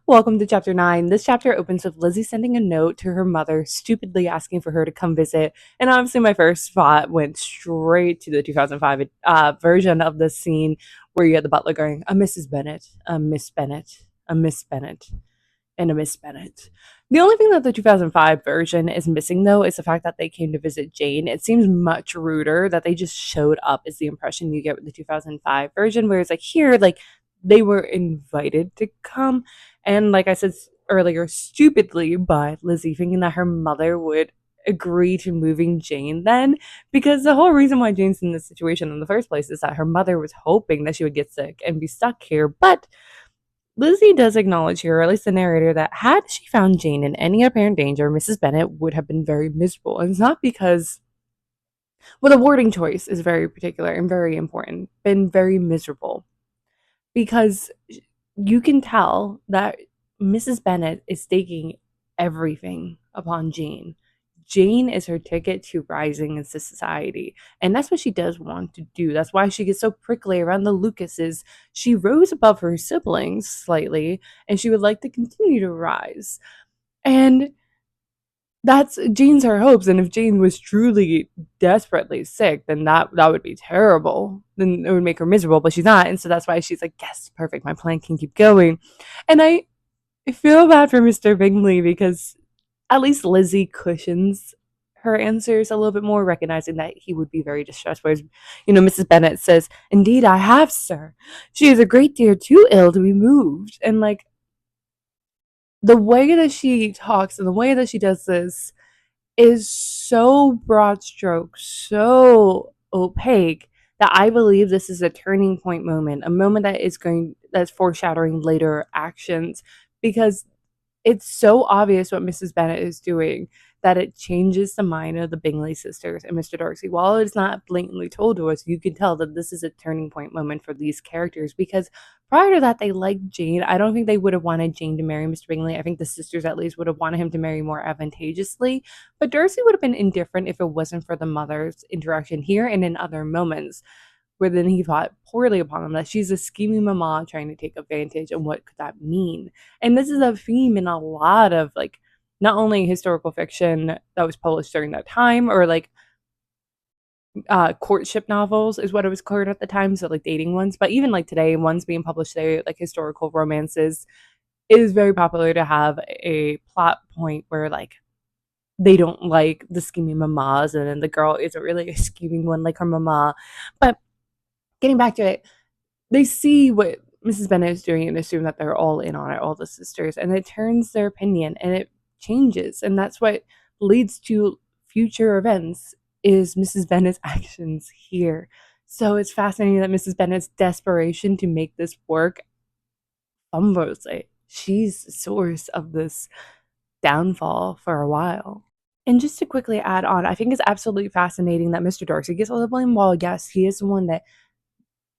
Welcome to chapter 9. This chapter opens with Lizzie sending a note to her mother, stupidly asking for her to come visit. And obviously, my first thought went straight to the 2005 version of this scene where you had the butler going, a Mrs. Bennet, a Miss Bennet, a Miss Bennet, and a Miss Bennet. The only thing that the 2005 version is missing, though, is the fact that they came to visit Jane. It seems much ruder that they just showed up, is the impression you get with the 2005 version, where it's like, here, like, they were invited to come. And like I said earlier, stupidly by Lizzie thinking that her mother would agree to moving Jane then, because the whole reason why Jane's in this situation in the first place is that her mother was hoping that she would get sick and be stuck here. But Lizzie does acknowledge here, or at least the narrator, that had she found Jane in any apparent danger, Mrs. Bennet would have been very miserable. And it's not because, well, the wording choice is very particular and very important, been very miserable, because you can tell that Mrs. Bennet is staking everything upon Jane. Jane is her ticket to rising into society. And that's what she does want to do. That's why she gets so prickly around the Lucases. She rose above her siblings slightly, and she would like to continue to rise. And that's Jane's her hopes. And if Jane was truly desperately sick, then that would be terrible. Then it would make her miserable, but she's not. And so that's why she's like, yes, perfect. My plan can keep going. And I feel bad for Mr. Bingley because at least Lizzie cushions her answers a little bit more, recognizing that he would be very distressed. Whereas, Mrs. Bennet says, indeed, I have, sir. She is a great deal too ill to be moved. And, like, the way that she talks and the way that she does this is so broad strokes, so opaque, that I believe this is a turning point moment, a moment that's foreshadowing later actions, because it's so obvious what Mrs. Bennet is doing that it changes the mind of the Bingley sisters and Mr. Darcy. While it's not blatantly told to us, you can tell that this is a turning point moment for these characters, because prior to that, they liked Jane. I don't think they would have wanted Jane to marry Mr. Bingley. I think the sisters at least would have wanted him to marry more advantageously, but Darcy would have been indifferent if it wasn't for the mother's interaction here and in other moments, where then he thought poorly upon them, that she's a scheming mama trying to take advantage, and what could that mean? And this is a theme in a lot of, like, not only historical fiction that was published during that time, or like courtship novels is what it was called at the time, so like dating ones, but even like today, ones being published today, like historical romances, it is very popular to have a plot point where, like, they don't like the scheming mamas, and then the girl isn't really a scheming one like her mama. But getting back to it, they see what Mrs. Bennet is doing and assume that they're all in on it, all the sisters, and it turns their opinion and it changes. And that's what leads to future events, is Mrs. Bennet's actions here. So it's fascinating that Mrs. Bennet's desperation to make this work fumbles it. She's the source of this downfall for a while. And just to quickly add on, I think it's absolutely fascinating that Mr. Darcy gets all the blame, while yes, he is the one that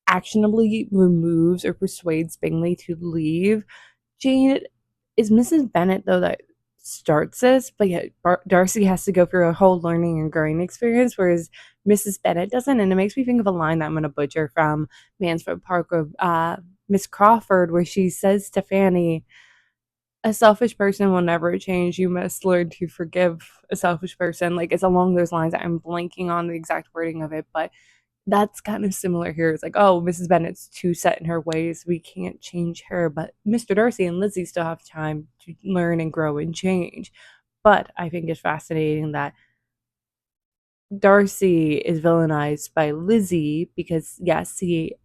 actionably removes or persuades Bingley to leave. Jane, is Mrs. Bennet, though, that starts this, but yet Darcy has to go through a whole learning and growing experience, whereas Mrs. Bennet doesn't. And it makes me think of a line that I'm going to butcher from Mansfield Park of Miss Crawford, where she says to Fanny, a selfish person will never change. You must learn to forgive a selfish person. Like, it's along those lines. I'm blanking on the exact wording of it, but that's kind of similar here. It's like, oh, Mrs. Bennet's too set in her ways. We can't change her. But Mr. Darcy and Lizzie still have time to learn and grow and change. But I think it's fascinating that Darcy is villainized by Lizzie because, yes, he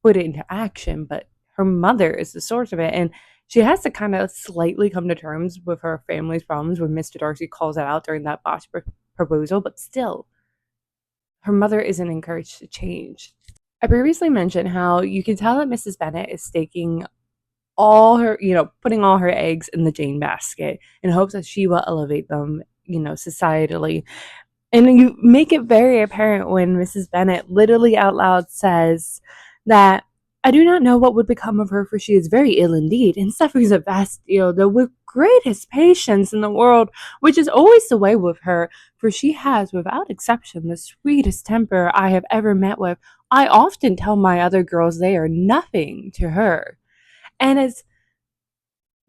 put it into action, but her mother is the source of it. And she has to kind of slightly come to terms with her family's problems when Mr. Darcy calls it out during that botched proposal, but still, her mother isn't encouraged to change. I previously mentioned how you can tell that Mrs. Bennet is staking all her, putting all her eggs in the Jane basket in hopes that she will elevate them, societally. And you make it very apparent when Mrs. Bennet literally out loud says that, I do not know what would become of her, for she is very ill indeed, and suffers a vast deal, though with greatest patience in the world, which is always the way with her, for she has, without exception, the sweetest temper I have ever met with. I often tell my other girls they are nothing to her. And it's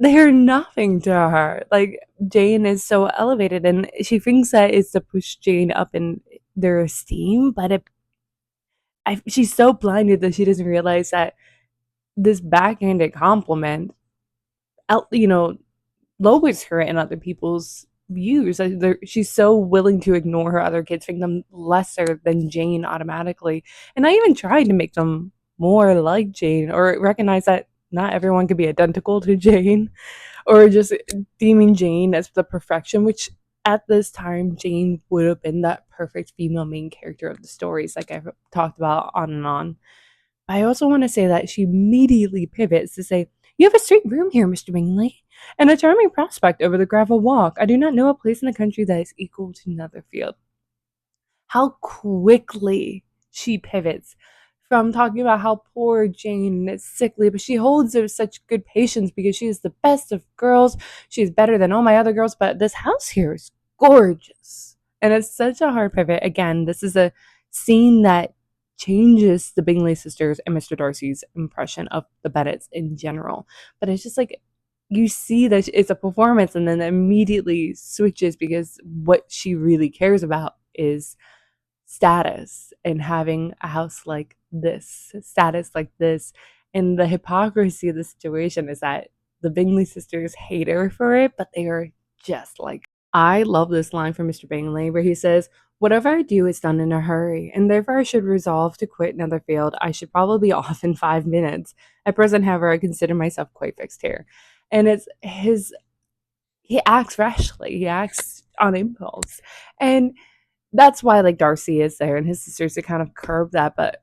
they're nothing to her. Like, Jane is so elevated, and she thinks that it's to push Jane up in their esteem, but she's so blinded that she doesn't realize that this backhanded compliment, you know, lowers her in other people's views. She's so willing to ignore her other kids, think them lesser than Jane automatically. And I even tried to make them more like Jane, or recognize that not everyone could be identical to Jane, or just deeming Jane as the perfection, which at this time, Jane would have been that perfect female main character of the stories, like I've talked about on and on. I also want to say that she immediately pivots to say, "You have a sweet room here, Mr. Bingley, and a charming prospect over the gravel walk. I do not know a place in the country that is equal to Netherfield." How quickly she pivots from talking about how poor Jane is sickly, but she holds her such good patience because she is the best of girls. She's better than all my other girls, but this house here is gorgeous. And it's such a hard pivot. Again, this is a scene that changes the Bingley sisters and Mr. Darcy's impression of the Bennets in general. But it's just like you see that it's a performance, and then immediately switches because what she really cares about is status, and having a house like this, status like this. And the hypocrisy of the situation is that the Bingley sisters hate her for it, but they are just like, I love this line from Mr. Bingley where he says, "Whatever I do is done in a hurry, and therefore I should resolve to quit Netherfield. I should probably be off in 5 minutes. At present, however, I consider myself quite fixed here." And it's he acts rashly, he acts on impulse. And that's why, like, Darcy is there and his sisters to kind of curb that, but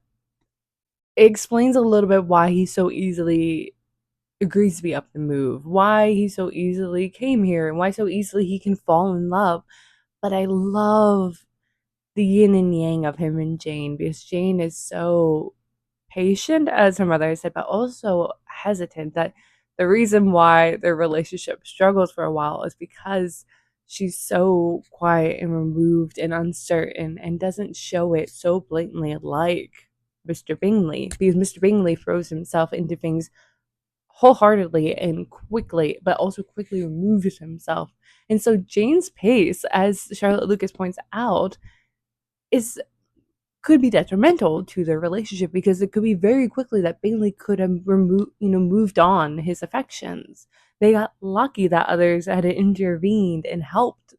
it explains a little bit why he so easily agrees to be up the move, why he so easily came here, and why so easily he can fall in love. But I love the yin and yang of him and Jane, because Jane is so patient, as her mother said, but also hesitant. That the reason why their relationship struggles for a while is because she's so quiet and removed and uncertain, and doesn't show it so blatantly like Mr. Bingley, because Mr. Bingley throws himself into things wholeheartedly and quickly, but also quickly removes himself. And so Jane's pace, as Charlotte Lucas points out, is could be detrimental to their relationship, because it could be very quickly that Bingley could have moved on his affections. They got lucky that others had intervened and helped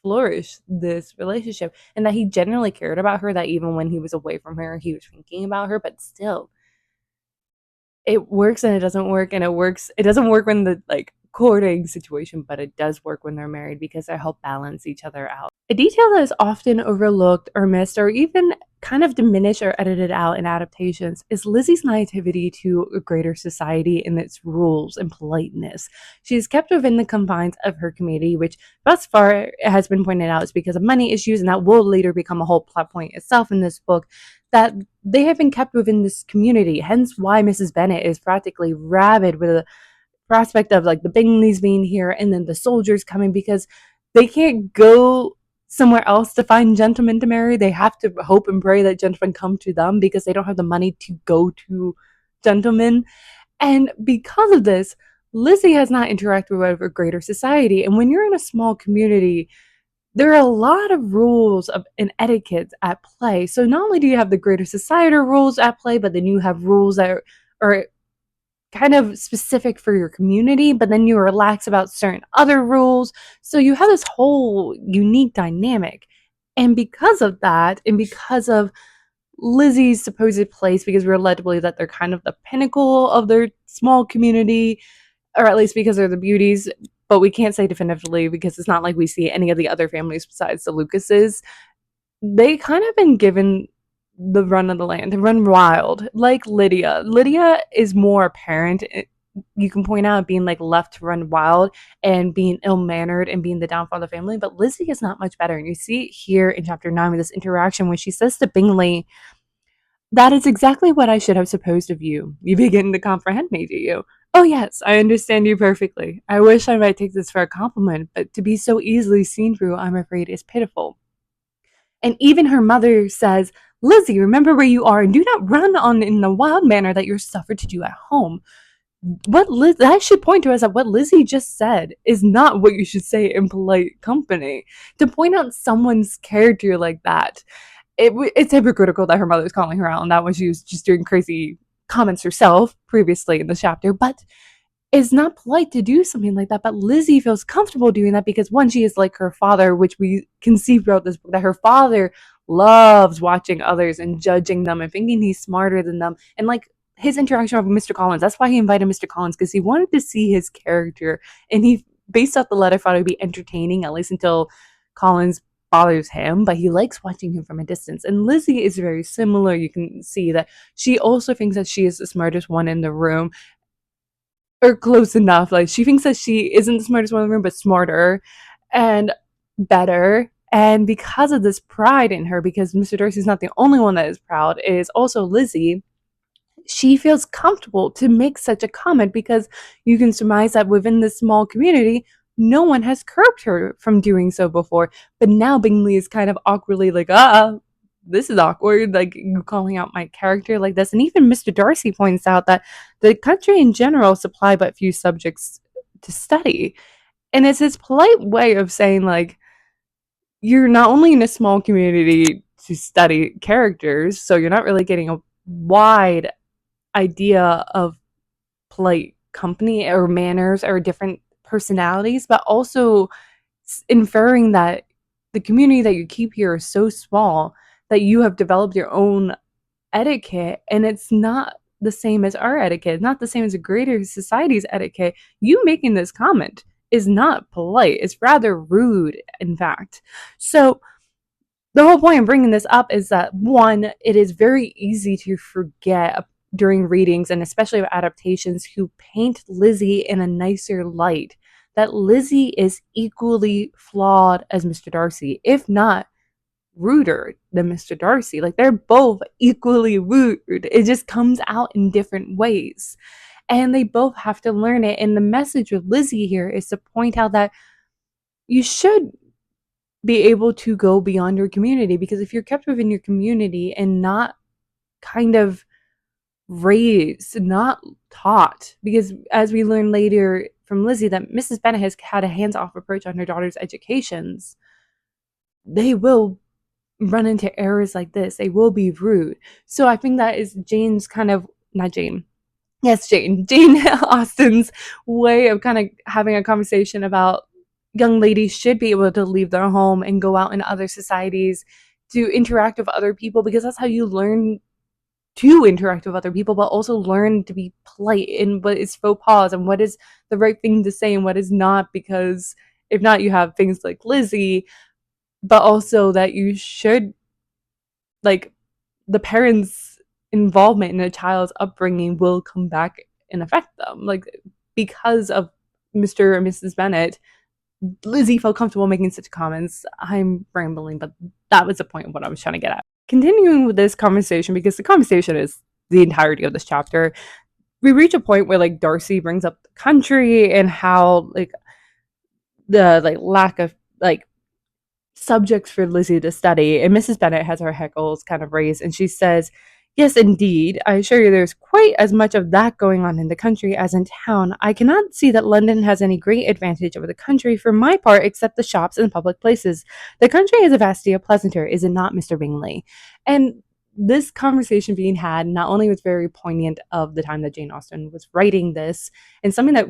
flourish this relationship, and that he genuinely cared about her, that even when he was away from her, he was thinking about her. But still, it works and it doesn't work, and it doesn't work when the, like, courting situation, but it does work when they're married, because they help balance each other out. A detail that is often overlooked or missed, or even kind of diminished or edited out in adaptations, is Lizzie's naivety to a greater society and its rules and politeness. She is kept within the confines of her community, which thus far has been pointed out is because of money issues, and that will later become a whole plot point itself in this book, that they have been kept within this community. Hence why Mrs. Bennet is practically rabid with the prospect of, like, the Bingleys being here and then the soldiers coming, because they can't go somewhere else to find gentlemen to marry. They have to hope and pray that gentlemen come to them, because they don't have the money to go to gentlemen. And because of this, Lizzie has not interacted with a greater society. And when you're in a small community, there are a lot of rules and etiquettes at play. So not only do you have the greater societal rules at play, but then you have rules that are kind of specific for your community, but then you relax about certain other rules. So you have this whole unique dynamic. And because of that, and because of Lizzie's supposed place, because we're led to believe that they're kind of the pinnacle of their small community, or at least because they're the beauties, but we can't say definitively, because it's not like we see any of the other families besides the Lucases. They kind of been given the run of the land and run wild, like Lydia. Lydia is more apparent. You can point out being, like, left to run wild and being ill-mannered and being the downfall of the family, but Lizzie is not much better. And you see it here in chapter 9 with this interaction when she says to Bingley, "That is exactly what I should have supposed of you. You begin to comprehend me, do you? Oh yes, I understand you perfectly. I wish I might take this for a compliment, but to be so easily seen through, I'm afraid, is pitiful." And even her mother says, Lizzie, remember where you are and do not run on in the wild manner that you're suffered to do at home. That should point to us that what Lizzie just said is not what you should say in polite company. To point out someone's character like that, it's hypocritical that her mother's calling her out on that when she was just doing crazy comments herself previously in the chapter, but it's not polite to do something like that. But Lizzie feels comfortable doing that because one, she is like her father, which we can see throughout this book, that her father loves watching others and judging them and thinking he's smarter than them. And like his interaction with Mr. Collins, that's why he invited Mr. Collins, because he wanted to see his character. And he based off the letter thought it would be entertaining, at least until Collins bothers him, but he likes watching him from a distance. And Lizzie is very similar. You can see that she also thinks that she is the smartest one in the room, or close enough. Like she thinks that she isn't the smartest one in the room, but smarter and better. And because of this pride in her, because Mr. Darcy's not the only one that is proud, is also Lizzie. She feels comfortable to make such a comment because you can surmise that within this small community, no one has curbed her from doing so before. But now Bingley is kind of awkwardly like, this is awkward, like you calling out my character like this. And even Mr. Darcy points out that the country in general supply but few subjects to study. And it's his polite way of saying, like, you're not only in a small community to study characters, so you're not really getting a wide idea of polite company or manners or different personalities, but also inferring that the community that you keep here is so small that you have developed your own etiquette, and it's not the same as our etiquette, not the same as a greater society's etiquette. You making this comment is not polite. It's rather rude, in fact. So the whole point of bringing this up is that one, it is very easy to forget during readings, and especially of adaptations, who paint Lizzie in a nicer light, that Lizzie is equally flawed as Mr. Darcy, if not ruder than Mr. Darcy. Like they're both equally rude. It just comes out in different ways. And they both have to learn it. And the message with Lizzie here is to point out that you should be able to go beyond your community, because if you're kept within your community and not kind of raised, not taught, because as we learn later from Lizzie that Mrs. Bennet has had a hands-off approach on her daughter's educations, they will run into errors like this. They will be rude. So I think that is Jane's kind of, not Jane, yes, Jane Austen's way of kind of having a conversation about young ladies should be able to leave their home and go out in other societies to interact with other people, because that's how you learn to interact with other people, but also learn to be polite in what is faux pas and what is the right thing to say and what is not, because if not, you have things like Lizzie, but also that you should, like, the parents' involvement in a child's upbringing will come back and affect them. Like, because of Mr. and Mrs. Bennet, Lizzie felt comfortable making such comments. I'm rambling, but that was the point of what I was trying to get at. Continuing with this conversation, because the conversation is the entirety of this chapter, we reach a point where like Darcy brings up the country and how like the like lack of like subjects for Lizzie to study, and Mrs. Bennet has her heckles kind of raised, and she says, "Yes, indeed. I assure you there's quite as much of that going on in the country as in town. I cannot see that London has any great advantage over the country for my part, except the shops and public places. The country is a vast deal pleasanter, is it not, Mr. Bingley?" And this conversation being had not only was very poignant of the time that Jane Austen was writing this, and something that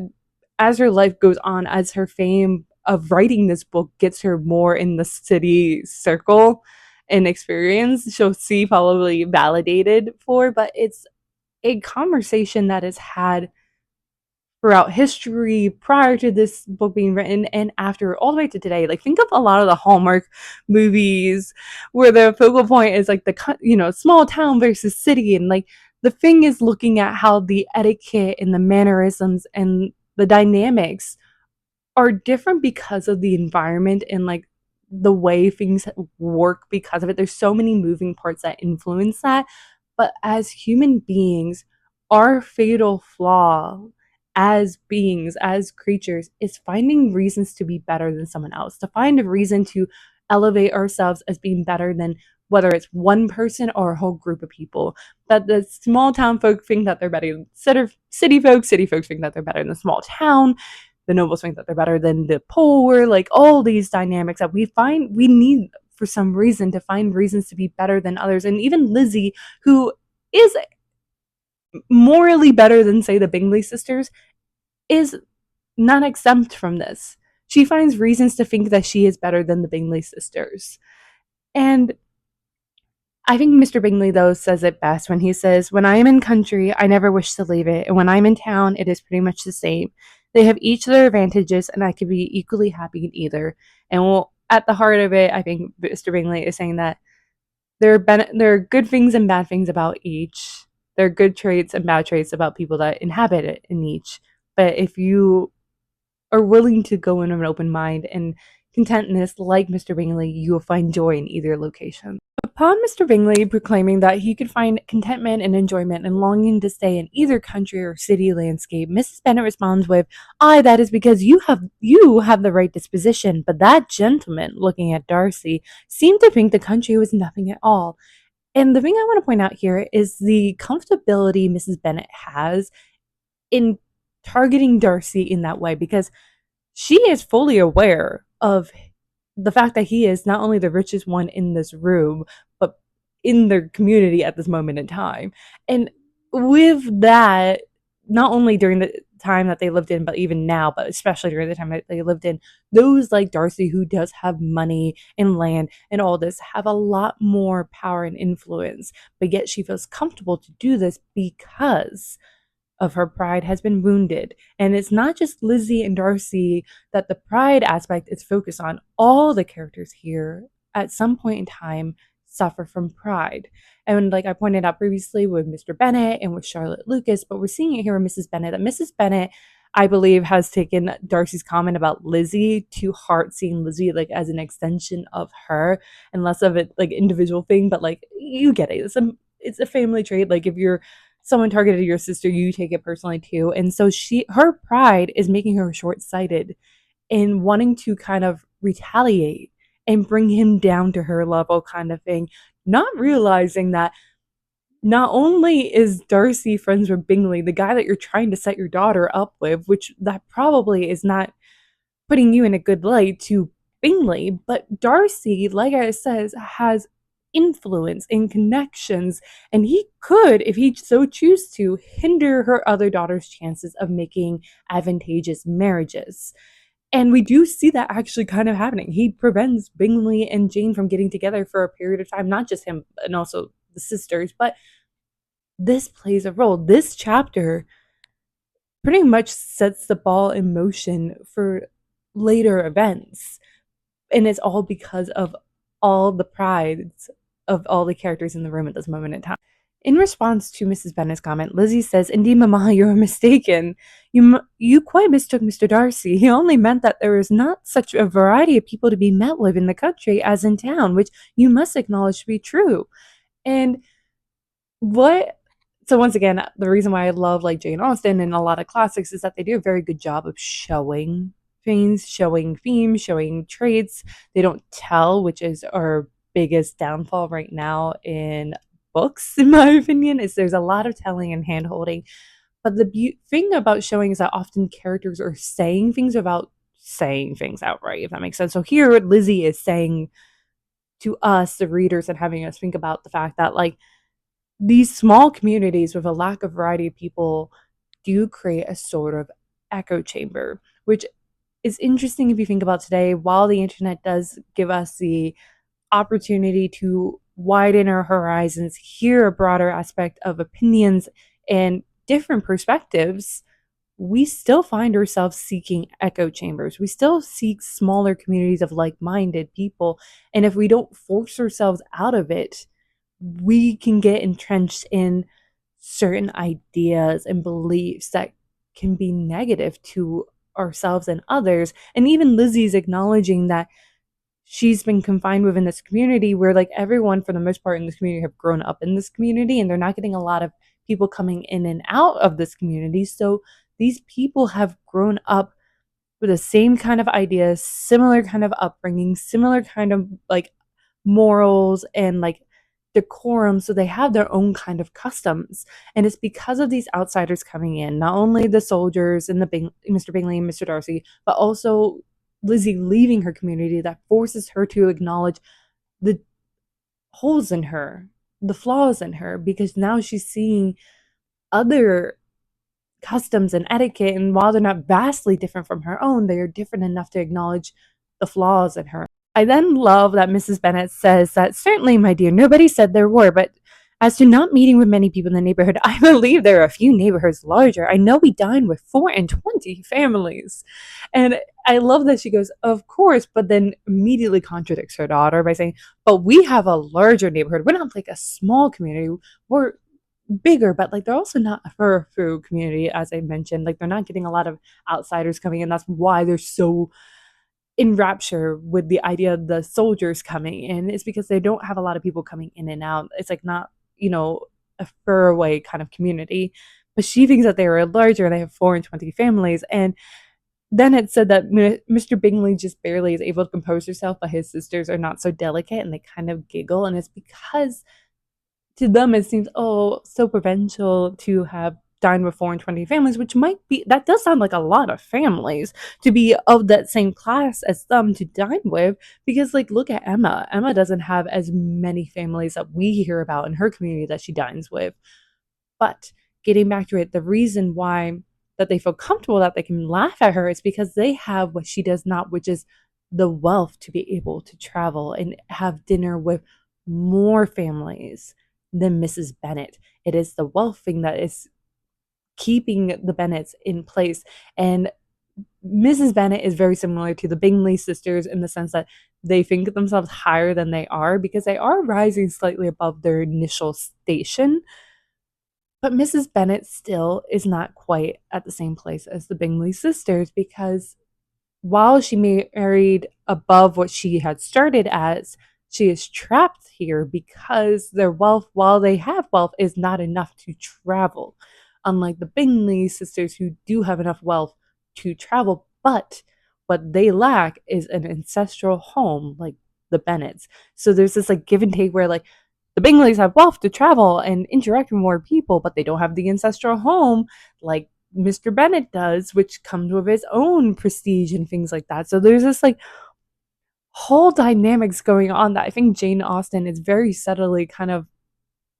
as her life goes on, as her fame of writing this book gets her more in the city circle and experience, she'll see probably validated for, but it's a conversation that is had throughout history prior to this book being written and after, all the way to today. Like, think of a lot of the Hallmark movies where the focal point is like the small town versus city, and like the thing is looking at how the etiquette and the mannerisms and the dynamics are different because of the environment and like the way things work because of it. There's so many moving parts that influence that. But as human beings, our fatal flaw as beings, as creatures, is finding reasons to be better than someone else, to find a reason to elevate ourselves as being better than whether it's one person or a whole group of people. That the small town folk think that they're better than city folks think that they're better than the small town, the nobles think that they're better than the poor, like all these dynamics that we need for some reason to find reasons to be better than others. And even Lizzie, who is morally better than, say, the Bingley sisters, is not exempt from this. She finds reasons to think that she is better than the Bingley sisters. And I think Mr. Bingley, though, says it best when he says, "When I am in country, I never wish to leave it, and when I'm in town, it is pretty much the same. They have each their advantages, and I could be equally happy in either." And at the heart of it, I think Mr. Bingley is saying that there are good things and bad things about each. There are good traits and bad traits about people that inhabit it in each. But if you are willing to go in with an open mind and contentness like Mr. Bingley, you will find joy in either location. Upon Mr. Bingley proclaiming that he could find contentment and enjoyment and longing to stay in either country or city landscape, Mrs. Bennet responds with, "Ay, that is because you have the right disposition, but that gentleman," looking at Darcy, "seemed to think the country was nothing at all." And the thing I want to point out here is the comfortability Mrs. Bennet has in targeting Darcy in that way, because she is fully aware of the fact that he is not only the richest one in this room, but in their community at this moment in time. And with that, not only during the time that they lived in, but even now, but especially during the time that they lived in, those like Darcy, who does have money and land and all this, have a lot more power and influence. But yet she feels comfortable to do this because of her pride has been wounded. And it's not just Lizzie and Darcy that the pride aspect is focused on. All the characters here at some point in time suffer from pride. And like I pointed out previously with Mr. Bennet and with Charlotte Lucas, but we're seeing it here with Mrs. Bennet, that Mrs. Bennet, I believe, has taken Darcy's comment about Lizzie to heart, seeing Lizzie like as an extension of her and less of it like individual thing. But like, you get it. It's a family trait. Like if you're someone targeted your sister, you take it personally too. And so her pride is making her short-sighted in wanting to kind of retaliate and bring him down to her level kind of thing, not realizing that not only is Darcy friends with Bingley, the guy that you're trying to set your daughter up with, which that probably is not putting you in a good light to Bingley, but Darcy, like I says, has influence and connections, and he could, if he so choose to, hinder her other daughter's chances of making advantageous marriages. And we do see that actually kind of happening. He prevents Bingley and Jane from getting together for a period of time, not just him, and also the sisters, but this plays a role. This chapter pretty much sets the ball in motion for later events. And it's all because of all the prides of all the characters in the room at this moment in time. In response to Mrs. Bennet's comment, Lizzie says, "Indeed, Mamma, you are mistaken. You quite mistook Mr. Darcy. He only meant that there is not such a variety of people to be met with in the country as in town, which you must acknowledge to be true." And what so once again, the reason why I love like Jane Austen and a lot of classics is that they do a very good job of showing things, showing themes, showing traits. They don't tell, which is our biggest downfall right now in books, in my opinion, is there's a lot of telling and hand holding. But the thing about showing is that often characters are saying things without saying things outright, if that makes sense. So here Lizzie is saying to us, the readers, and having us think about the fact that like these small communities with a lack of variety of people do create a sort of echo chamber, which is interesting if you think about today. While the internet does give us the opportunity to widen our horizons, hear a broader aspect of opinions and different perspectives, we still find ourselves seeking echo chambers. We still seek smaller communities of like-minded people. And if we don't force ourselves out of it, we can get entrenched in certain ideas and beliefs that can be negative to ourselves and others. And even Lizzie's acknowledging that she's been confined within this community where like everyone for the most part in this community have grown up in this community, and they're not getting a lot of people coming in and out of this community. So these people have grown up with the same kind of ideas, similar kind of upbringing, similar kind of like morals and like decorum, so they have their own kind of customs. And it's because of these outsiders coming in, not only the soldiers and Mr. Bingley and Mr. Darcy, but also Lizzie leaving her community, that forces her to acknowledge the holes in her, the flaws in her, because now she's seeing other customs and etiquette, and while they're not vastly different from her own, they are different enough to acknowledge the flaws in her. I then love that Mrs. Bennet says that certainly, my dear, nobody said there were, but as to not meeting with many people in the neighborhood, I believe there are a few neighborhoods larger. I know we dine with 24 families. And I love that she goes, of course, but then immediately contradicts her daughter by saying, but we have a larger neighborhood. We're not like a small community. We're bigger, but like they're also not a fur community, as I mentioned. Like they're not getting a lot of outsiders coming in. That's why they're so in rapture with the idea of the soldiers coming in, is because they don't have a lot of people coming in and out. It's like not, a far away kind of community. But she thinks that they are larger and they have 24 families. And then it said that Mr. Bingley just barely is able to compose herself, but his sisters are not so delicate and they kind of giggle. And it's because to them it seems, oh, so provincial to have dined with 24 families, which might be, that does sound like a lot of families to be of that same class as them to dine with. Because like, look at Emma doesn't have as many families that we hear about in her community that she dines with. But getting back to it, the reason why that they feel comfortable that they can laugh at her is because they have what she does not, which is the wealth to be able to travel and have dinner with more families than Mrs. Bennet. It is the wealth thing that is keeping the Bennets in place. And Mrs. Bennet is very similar to the Bingley sisters in the sense that they think of themselves higher than they are because they are rising slightly above their initial station. But Mrs. Bennet still is not quite at the same place as the Bingley sisters, because while she married above what she had started as, she is trapped here because their wealth, while they have wealth, is not enough to travel. Unlike the Bingley sisters, who do have enough wealth to travel, but what they lack is an ancestral home like the Bennets. So there's this like give and take where like the Bingleys have wealth to travel and interact with more people, but they don't have the ancestral home like Mr. Bennet does, which comes with its own prestige and things like that. So there's this like whole dynamics going on that I think Jane Austen is very subtly kind of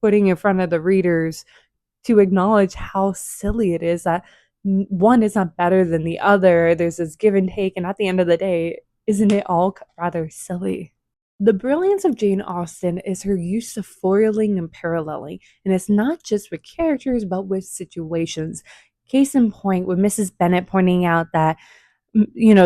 putting in front of the readers to acknowledge how silly it is that one is not better than the other. There's this give and take, and at the end of the day, isn't it all rather silly? The brilliance of Jane Austen is her use of foiling and paralleling, and it's not just with characters but with situations. Case in point, with Mrs. Bennet pointing out that,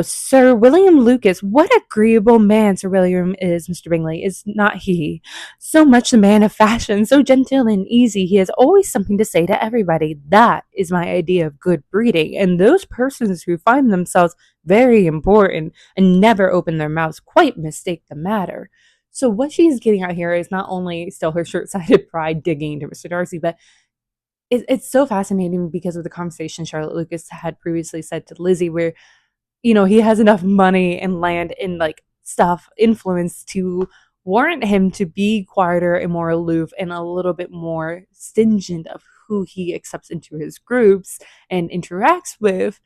Sir William Lucas, what agreeable man Sir William is, Mr. Bingley, is not he? So much the man of fashion, so gentle and easy, he has always something to say to everybody. That is my idea of good breeding, and those persons who find themselves very important and never open their mouths quite mistake the matter. So what she's getting at here is not only still her short-sighted pride digging into Mr. Darcy, but it's so fascinating because of the conversation Charlotte Lucas had previously said to Lizzie, where he has enough money and land and like stuff, influence to warrant him to be quieter and more aloof and a little bit more stingent of who he accepts into his groups and interacts with.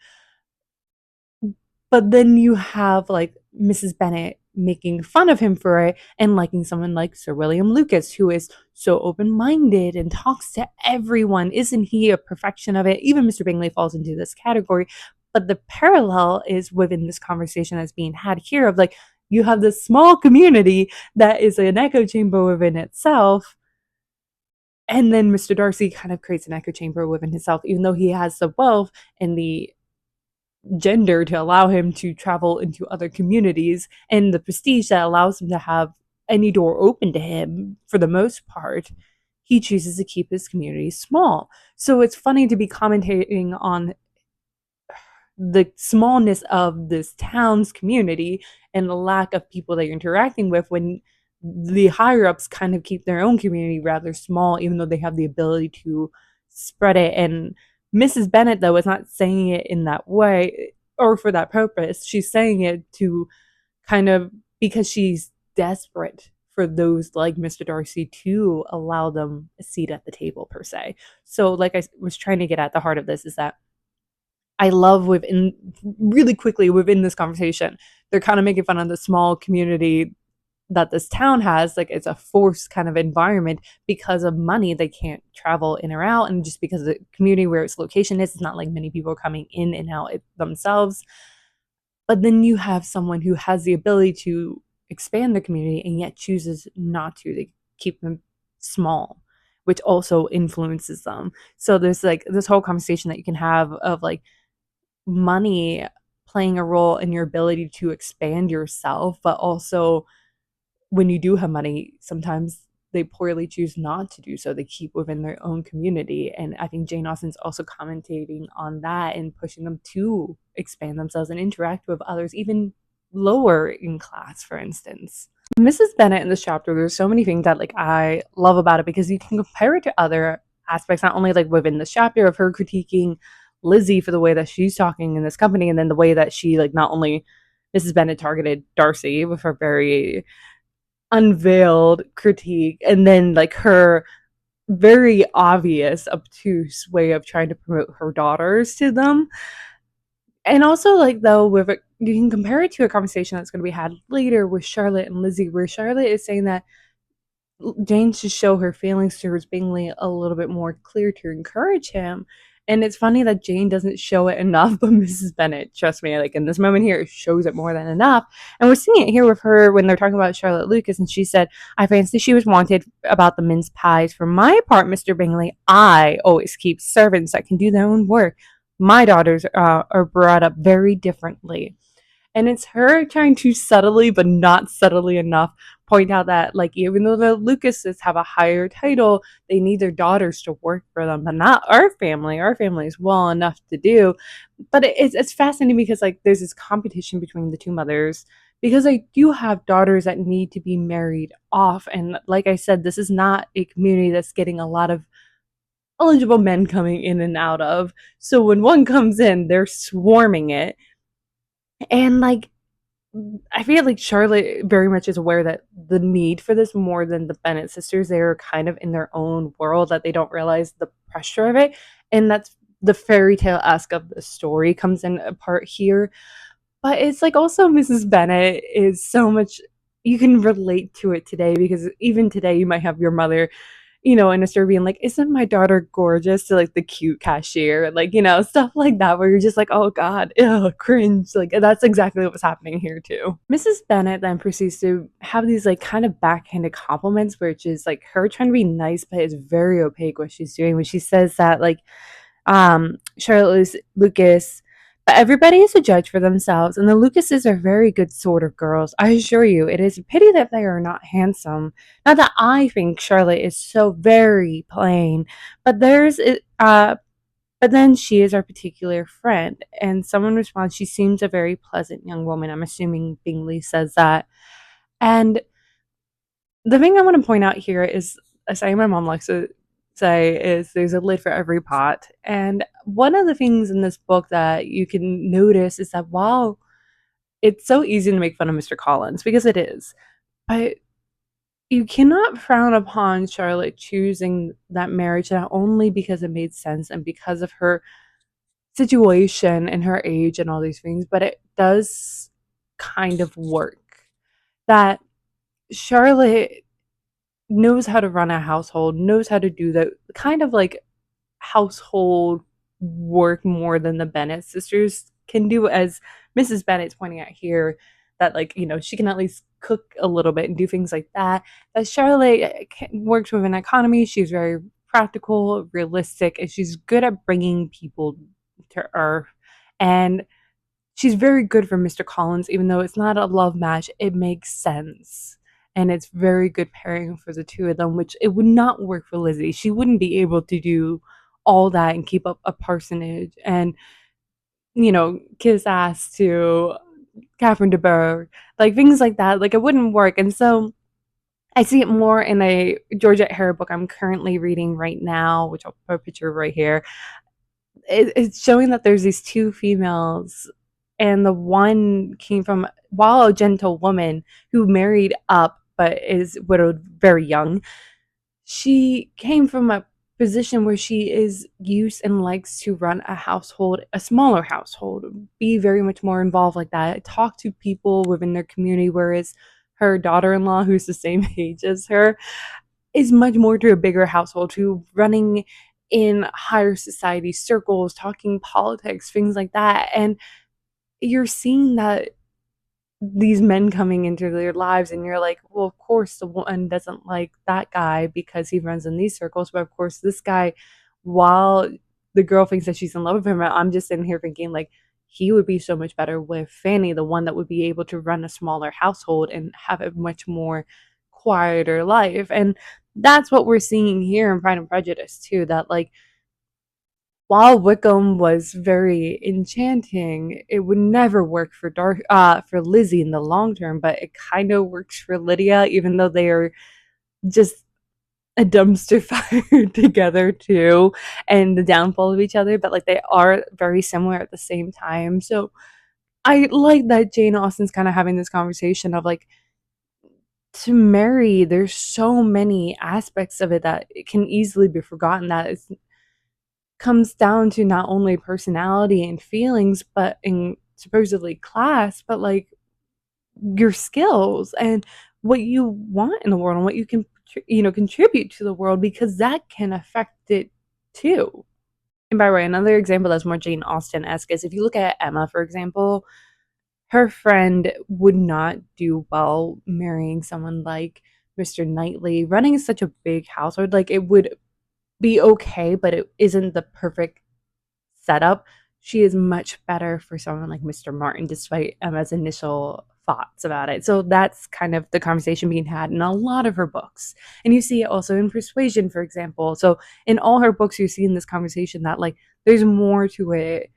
But then you have like Mrs. Bennet making fun of him for it and liking someone like Sir William Lucas, who is so open-minded and talks to everyone. Isn't he a perfection of it? Even Mr. Bingley falls into this category. But the parallel is within this conversation that's being had here of like, you have this small community that is an echo chamber within itself. And then Mr. Darcy kind of creates an echo chamber within himself, even though he has the wealth and the gender to allow him to travel into other communities and the prestige that allows him to have any door open to him for the most part. He chooses to keep his community small. So it's funny to be commentating on the smallness of this town's community and the lack of people that you're interacting with when the higher ups kind of keep their own community rather small, even though they have the ability to spread it. And Mrs. Bennet, though, is not saying it in that way or for that purpose. She's saying it to kind of because she's desperate for those like Mr. Darcy to allow them a seat at the table per se. So like I was trying to get at, the heart of this is that I love within really quickly within this conversation, they're kind of making fun of the small community that this town has. Like it's a forced kind of environment because of money. They can't travel in or out, and just because of the community where its location is, it's not like many people are coming in and out themselves. But then you have someone who has the ability to expand the community and yet chooses not to. They keep them small, which also influences them. So there's like this whole conversation that you can have of like money playing a role in your ability to expand yourself, but also when you do have money, sometimes they poorly choose not to do so. They keep within their own community. And I think Jane Austen's also commentating on that and pushing them to expand themselves and interact with others, even lower in class, for instance. Mrs. Bennet in this chapter, there's so many things that like I love about it because you can compare it to other aspects, not only like within this chapter of her critiquing Lizzie for the way that she's talking in this company, and then the way that she like not only Mrs. Bennet targeted Darcy with her very unveiled critique, and then like her very obvious obtuse way of trying to promote her daughters to them. And also like though with it, you can compare it to a conversation that's going to be had later with Charlotte and Lizzie, where Charlotte is saying that Jane should show her feelings towards Bingley a little bit more clear to encourage him. And it's funny that Jane doesn't show it enough, but Mrs. Bennet, trust me, like in this moment here, shows it more than enough. And we're seeing it here with her when they're talking about Charlotte Lucas, and she said, I fancy she was wanted about the mince pies. For my part, Mr. Bingley, I always keep servants that can do their own work. My daughters are brought up very differently. And it's her trying to subtly, but not subtly enough, point out that, like, even though the Lucases have a higher title, they need their daughters to work for them, but not our family. Our family is well enough to do. But it's fascinating because, like, there's this competition between the two mothers because I do have daughters that need to be married off. And like I said, this is not a community that's getting a lot of eligible men coming in and out of. So when one comes in, they're swarming it. And like I feel like Charlotte very much is aware that the need for this more than the Bennet sisters. They're kind of in their own world that they don't realize the pressure of it. And that's the fairy tale esque of the story comes in a part here. But it's like also Mrs. Bennet is so much, you can relate to it today because even today you might have your mother, in a store being like, isn't my daughter gorgeous? To like the cute cashier, like, stuff like that, where you're just like, oh God, ew, cringe. Like, that's exactly what was happening here too. Mrs. Bennet then proceeds to have these like kind of backhanded compliments, which is like her trying to be nice, but it's very opaque what she's doing when she says that, like, Charlotte Lucas, but everybody is a judge for themselves, and the Lucases are very good sort of girls. I assure you, it is a pity that they are not handsome. Not that I think Charlotte is so very plain, but but then she is our particular friend. And someone responds, she seems a very pleasant young woman. I'm assuming Bingley says that. And the thing I want to point out here is a saying my mom likes to say is there's a lid for every pot. And one of the things in this book that you can notice is that while it's so easy to make fun of Mr. Collins, because it is, but you cannot frown upon Charlotte choosing that marriage not only because it made sense and because of her situation and her age and all these things, but it does kind of work. That Charlotte knows how to run a household, knows how to do the kind of like household work more than the Bennet sisters can do, as Mrs. Bennet's pointing out here, that like, she can at least cook a little bit and do things like that. That Charlotte works with an economy. She's very practical, realistic, and she's good at bringing people to earth. And she's very good for Mr. Collins, even though it's not a love match. It makes sense. And it's very good pairing for the two of them, which it would not work for Lizzie. She wouldn't be able to do all that and keep up a parsonage and, kiss ass to Catherine de Bourgh, like things like that. Like it wouldn't work. And so I see it more in a Georgette Hare book I'm currently reading right now, which I'll put a picture of right here. It's showing that there's these two females, and the one came from, while a gentle woman who married up but is widowed very young. She came from a position where she is used and likes to run a household, a smaller household, be very much more involved like that, talk to people within their community, whereas her daughter-in-law, who's the same age as her, is much more to a bigger household, to running in higher society circles, talking politics, things like that. And you're seeing that these men coming into their lives, and you're like, well, of course the woman doesn't like that guy because he runs in these circles, but of course this guy, while the girl thinks that she's in love with him, I'm just sitting here thinking like he would be so much better with Fanny, the one that would be able to run a smaller household and have a much more quieter life. And that's what we're seeing here in Pride and Prejudice too, that like while Wickham was very enchanting, it would never work for for Lizzie in the long term, but it kind of works for Lydia, even though they are just a dumpster fire together too, and the downfall of each other, but like they are very similar at the same time. So I like that Jane Austen's kind of having this conversation of like, to marry, there's so many aspects of it that it can easily be forgotten, that it's comes down to not only personality and feelings, but in supposedly class, but like your skills and what you want in the world and what you can, contribute to the world, because that can affect it too. And by the way, another example that's more Jane Austen-esque is if you look at Emma, for example, her friend would not do well marrying someone like Mr. Knightley. Running is such a big household, like it would be okay, but it isn't the perfect setup. She is much better for someone like Mr. Martin, despite Emma's initial thoughts about it. So that's kind of the conversation being had in a lot of her books. And you see it also in Persuasion, for example. So in all her books, you see in this conversation that like there's more to it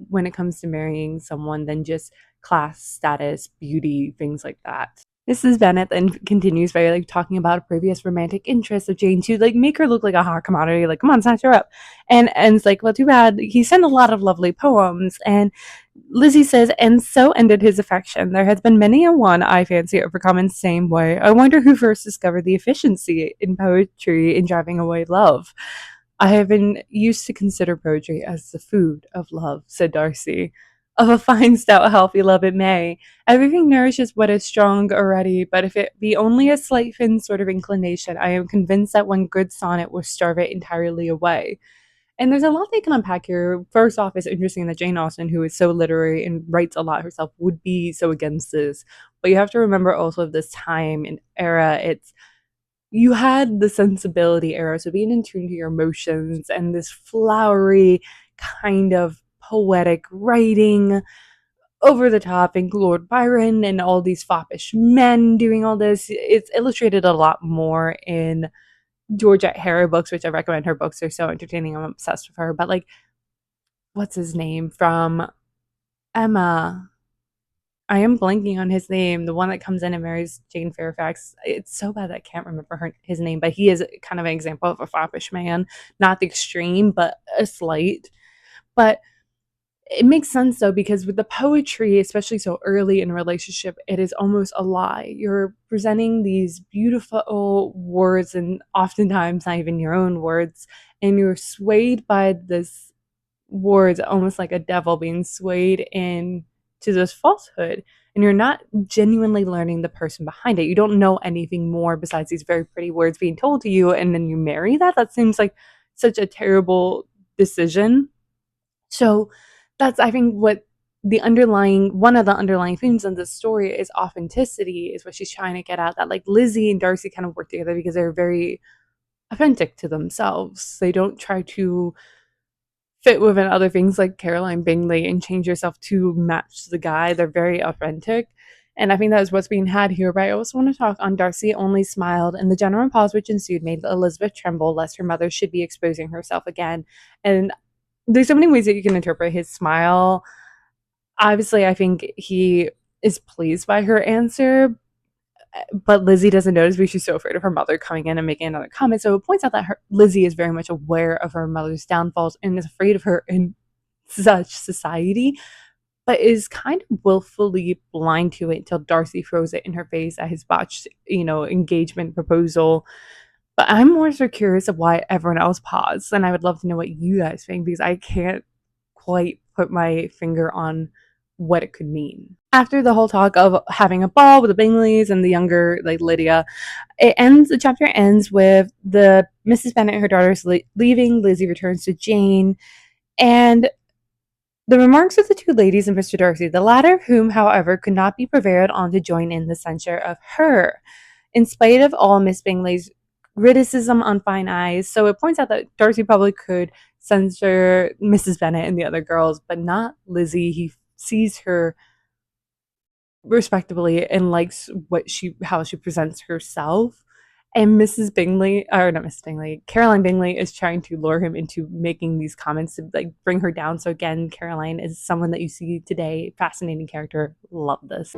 when it comes to marrying someone than just class, status, beauty, things like that. Mrs. Bennet then continues by like talking about a previous romantic interest of Jane to like make her look like a hot commodity, like come on, snatch her up. And it's like, well, too bad. He sent a lot of lovely poems. And Lizzie says, and so ended his affection. There has been many a one, I fancy, overcome in same way. I wonder who first discovered the efficiency in poetry in driving away love. I have been used to consider poetry as the food of love, said Darcy. Of a fine, stout, healthy love it may. Everything nourishes what is strong already, but if it be only a slight thin sort of inclination, I am convinced that one good sonnet will starve it entirely away. And there's a lot they can unpack here. First off, it's interesting that Jane Austen, who is so literary and writes a lot herself, would be so against this. But you have to remember also of this time and era, it's you had the sensibility era, so being in tune to your emotions and this flowery kind of poetic writing, over the top, and Lord Byron and all these foppish men doing all this. It's illustrated a lot more in Georgette Harrow books, which I recommend. Her books are so entertaining. I'm obsessed with her. But like, what's his name from Emma? I am blanking on his name. The one that comes in and marries Jane Fairfax. It's so bad that I can't remember his name, but he is kind of an example of a foppish man. Not the extreme, but a slight. But it makes sense though, because with the poetry, especially so early in a relationship, it is almost a lie. You're presenting these beautiful words, and oftentimes not even your own words, and you're swayed by this words, almost like a devil being swayed in to this falsehood. And you're not genuinely learning the person behind it. You don't know anything more besides these very pretty words being told to you, and then you marry that. That seems like such a terrible decision. So that's, I think, what one of the underlying themes of this story is authenticity, is what she's trying to get at. That like Lizzie and Darcy kind of work together because they're very authentic to themselves. They don't try to fit within other things like Caroline Bingley and change yourself to match the guy. They're very authentic. And I think that is what's being had here. But I also want to talk on Darcy only smiled, and the general pause which ensued made Elizabeth tremble lest her mother should be exposing herself again. And there's so many ways that you can interpret his smile. Obviously, I think he is pleased by her answer, but Lizzie doesn't notice because she's so afraid of her mother coming in and making another comment. So it points out that Lizzie is very much aware of her mother's downfalls and is afraid of her in such society. but is kind of willfully blind to it until Darcy throws it in her face at his botched, engagement proposal. But I'm more so curious of why everyone else paused, and I would love to know what you guys think because I can't quite put my finger on what it could mean. After the whole talk of having a ball with the Bingleys and the younger, like Lydia, the chapter ends with the Mrs. Bennet and her daughters leaving. Lizzie returns to Jane, and the remarks of the two ladies and Mr. Darcy, the latter of whom, however, could not be prevailed on to join in the censure of her, in spite of all Miss Bingley's criticism on fine eyes. So it points out that Darcy probably could censor Mrs. Bennet and the other girls, but not Lizzie. He sees her respectably and likes how she presents herself. And Mrs. Bingley, or not Mrs. Bingley, Caroline Bingley is trying to lure him into making these comments to like bring her down. So again, Caroline is someone that you see today, fascinating character. Love this.